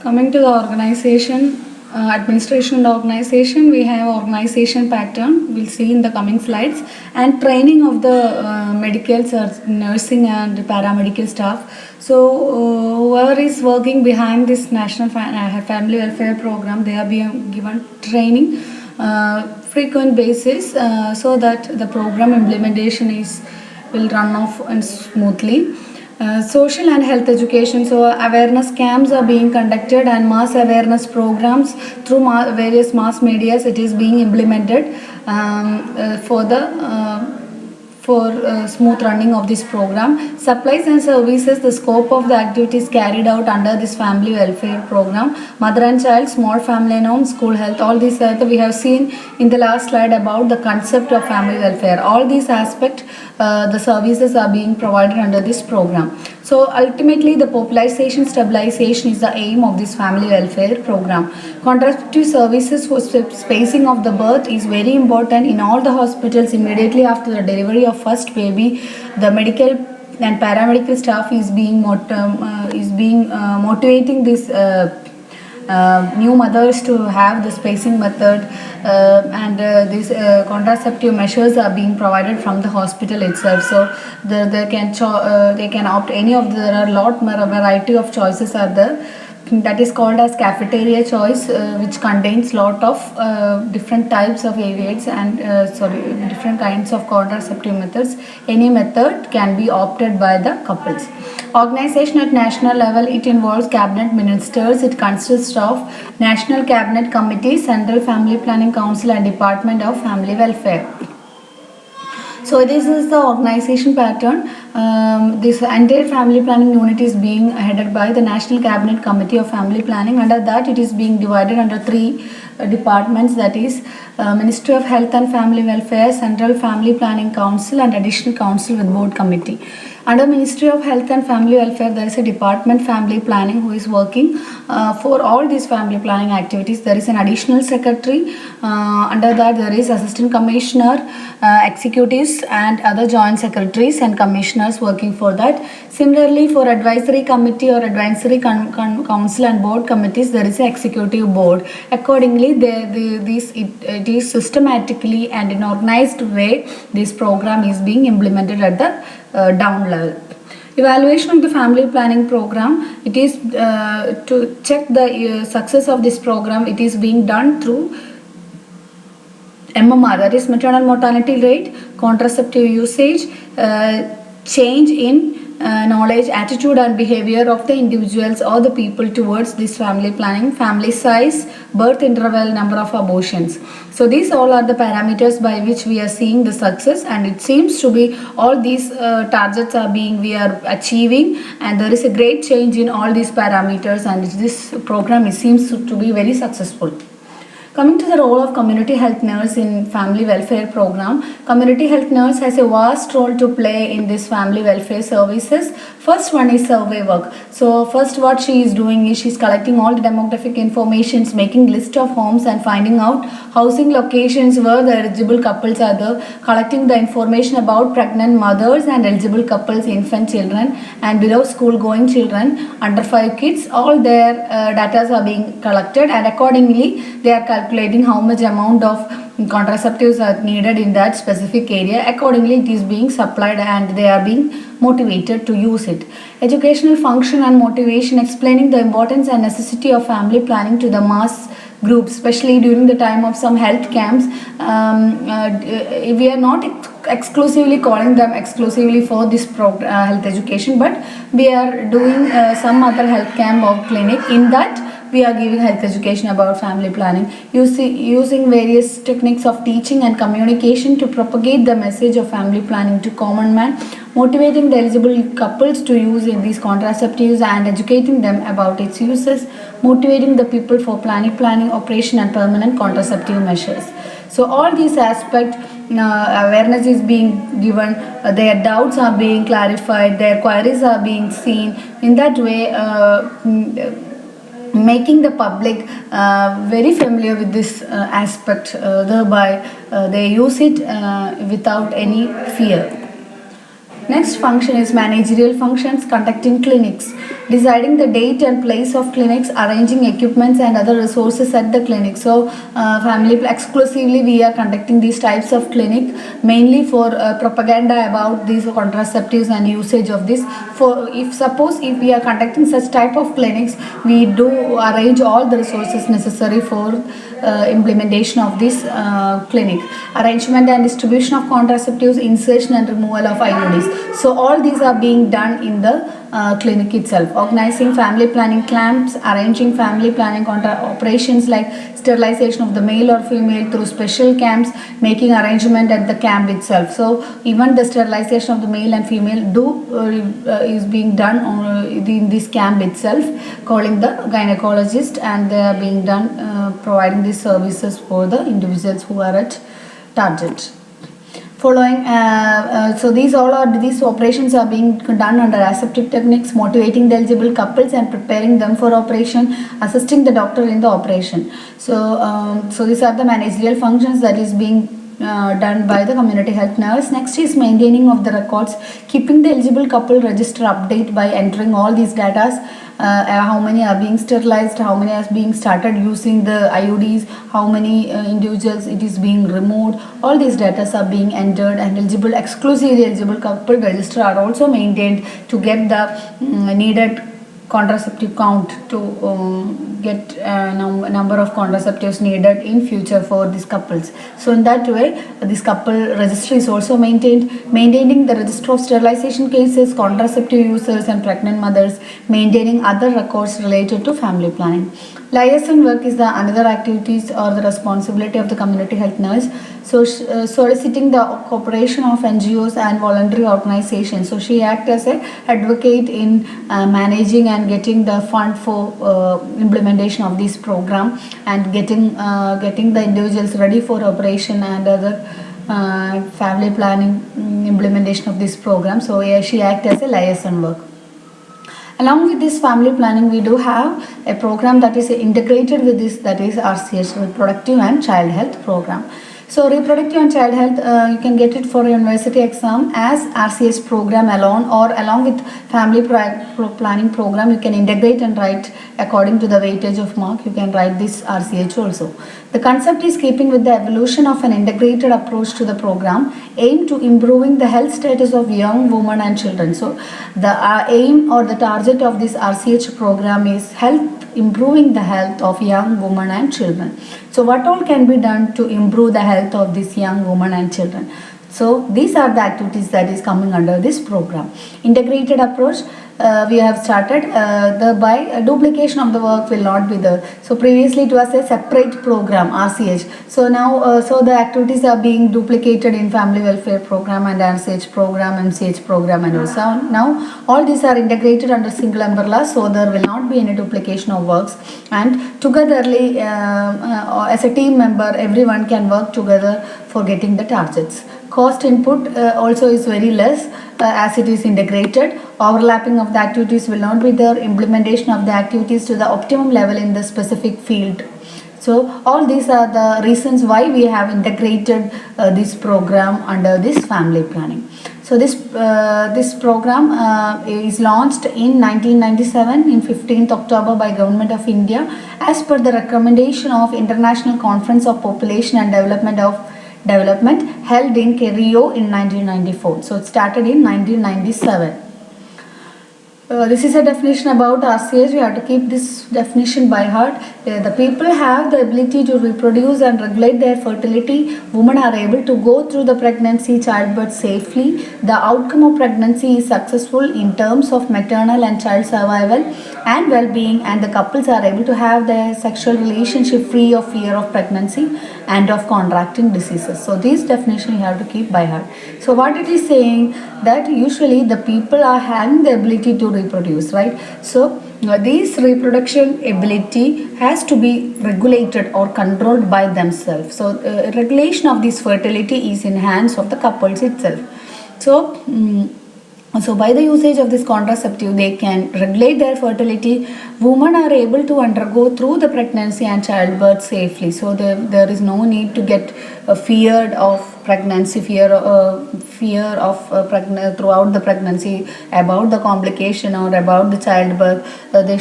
Coming to the organization, administration and organization, we have organization pattern. We'll see in the coming slides, and training of the medical nursing and paramedical staff. So whoever is working behind this national family welfare program, they are being given training frequent basis so that the program implementation will run off and smoothly. Social and health education, so awareness camps are being conducted and mass awareness programs through various mass medias. It is being implemented for the smooth running of this program. Supplies and services, the scope of the activities carried out under this family welfare program. Mother and child, small family and home, school health, all these we have seen in the last slide about the concept of family welfare. All these aspects, the services are being provided under this program. So ultimately the population stabilization is the aim of this family welfare program. Contraceptive services for spacing of the birth is very important in all the hospitals. Immediately after the delivery of first baby, the medical and paramedical staff is being motivating this new mothers to have the spacing method, and these contraceptive measures are being provided from the hospital itself. So they can opt any of there are lot variety of choices are there. That is called as cafeteria choice, which contains lot of different types of aviates and different kinds of contraceptive methods. Any method can be opted by the couples. Organization at national level, it involves cabinet ministers. It consists of National Cabinet Committee, Central Family Planning Council and Department of Family Welfare. So this is the organization pattern. This entire family planning unit is being headed by the National Cabinet Committee of Family Planning. Under that, it is being divided under three departments, that is Ministry of Health and Family Welfare, Central Family Planning Council and Additional Council with Board Committee. Under Ministry of Health and Family Welfare, there is a department family planning who is working for all these family planning activities. There is an additional secretary. Under that, there is assistant commissioner, executives and other joint secretaries and commissioners working for that. Similarly, for advisory committee or advisory council and board committees, there is an executive board. Accordingly, it is systematically and in organized way, this program is being implemented at the down level. Evaluation of the family planning program, it is to check the success of this program. It is being done through MMR, that is maternal mortality rate, contraceptive usage, change in knowledge, attitude and behavior of the individuals or the people towards this family planning, family size, birth interval, number of abortions. So these all are the parameters by which we are seeing the success, and it seems to be all these targets we are achieving, and there is a great change in all these parameters, and this program seems to be very successful. Coming to the role of community health nurse in family welfare program, community health nurse has a vast role to play in this family welfare services. First one is survey work. So first what she is doing is she is collecting all the demographic informations, making list of homes and finding out housing locations where the eligible couples are there, collecting the information about pregnant mothers and eligible couples, infant children and below school going children, under 5 kids. All their data are being collected, and accordingly they are calculating how much amount of contraceptives are needed in that specific area. Accordingly, it is being supplied and they are being motivated to use it. Educational function and motivation, explaining the importance and necessity of family planning to the mass groups, especially during the time of some health camps. We are not exclusively calling them exclusively for this health education, but we are doing some other health camp or clinic. In that, we are giving health education about family planning, using various techniques of teaching and communication to propagate the message of family planning to common man, motivating the eligible couples to use these contraceptives and educating them about its uses, motivating the people for planning, operation and permanent contraceptive measures. So all these aspects, awareness is being given, their doubts are being clarified, their queries are being seen. In that way, making the public very familiar with this aspect, thereby they use it without any fear. Next function is managerial functions, conducting clinics, deciding the date and place of clinics, arranging equipments and other resources at the clinic. So family exclusively we are conducting these types of clinic mainly for propaganda about these contraceptives and usage of this. For if we are conducting such type of clinics, we do arrange all the resources necessary for implementation of this clinic. Arrangement and distribution of contraceptives, insertion and removal of IUDs. So all these are being done in the clinic itself. Organizing family planning camps, arranging family planning operations like sterilization of the male or female through special camps, making arrangement at the camp itself. So even the sterilization of the male and female is being done in this camp itself, calling the gynecologist, and they are being done providing these services for the individuals who are at target. Following, so these operations are being done under aseptic techniques, motivating the eligible couples and preparing them for operation, assisting the doctor in the operation. So these are the managerial functions that is being done by the community health nurse. Next is maintaining of the records, keeping the eligible couple register update by entering all these data. How many are being sterilized, how many are being started using the IUDs, how many individuals it is being removed. All these data are being entered, and exclusively eligible couple register are also maintained to get the needed contraceptive count to get number of contraceptives needed in future for these couples. So in that way, this couple registry is also maintained. Maintaining the register of sterilization cases, contraceptive users and pregnant mothers, maintaining other records related to family planning. Liaison work is the another activities or the responsibility of the community health nurse. So soliciting the cooperation of NGOs and voluntary organizations. So she acts as an advocate in managing and getting the fund for implementation of this program, and getting the individuals ready for operation and other family planning implementation of this program. So she acts as a liaison work. Along with this family planning, we do have a program that is integrated with this, that is RCH, Reproductive and Child Health Program. So reproductive and child health, you can get it for a university exam as RCH program alone, or along with family planning program. You can integrate and write according to the weightage of mark. You can write this RCH also. The concept is keeping with the evolution of an integrated approach to the program, aim to improving the health status of young women and children. So the aim or the target of this RCH program is improving the health of young women and children. So what all can be done to improve the health of these young women and children? So these are the activities that is coming under this program. Integrated approach, we have started by duplication of the work will not be there. So previously it was a separate program, RCH. So now so the activities are being duplicated in family welfare program and RCH program, MCH program, and also now all these are integrated under single umbrella. So there will not be any duplication of works, and togetherly as a team member, everyone can work together for getting the targets. Cost input also is very less as it is integrated. Overlapping of the activities will not be there. Implementation of the activities to the optimum level in the specific field. So all these are the reasons why we have integrated this program under this family planning. So this program is launched in 1997 in 15th October by Government of India as per the recommendation of International Conference of Population and Development held in Rio in 1994. So it started in 1997. This is a definition about RCH. We have to keep this definition by heart. The people have the ability to reproduce and regulate their fertility. Women are able to go through the pregnancy, childbirth safely. The outcome of pregnancy is successful in terms of maternal and child survival and well-being, and the couples are able to have their sexual relationship free of fear of pregnancy and of contracting diseases. So this definition you have to keep by heart. So what it is saying, that usually the people are having the ability to reproduce, right? So this reproduction ability has to be regulated or controlled by themselves. So regulation of this fertility is in hands of the couples itself. So by the usage of this contraceptive, they can regulate their fertility. Women are able to undergo through the pregnancy and childbirth safely. So there is no need to get feared of pregnancy, fear of throughout the pregnancy, about the complication or about the childbirth. They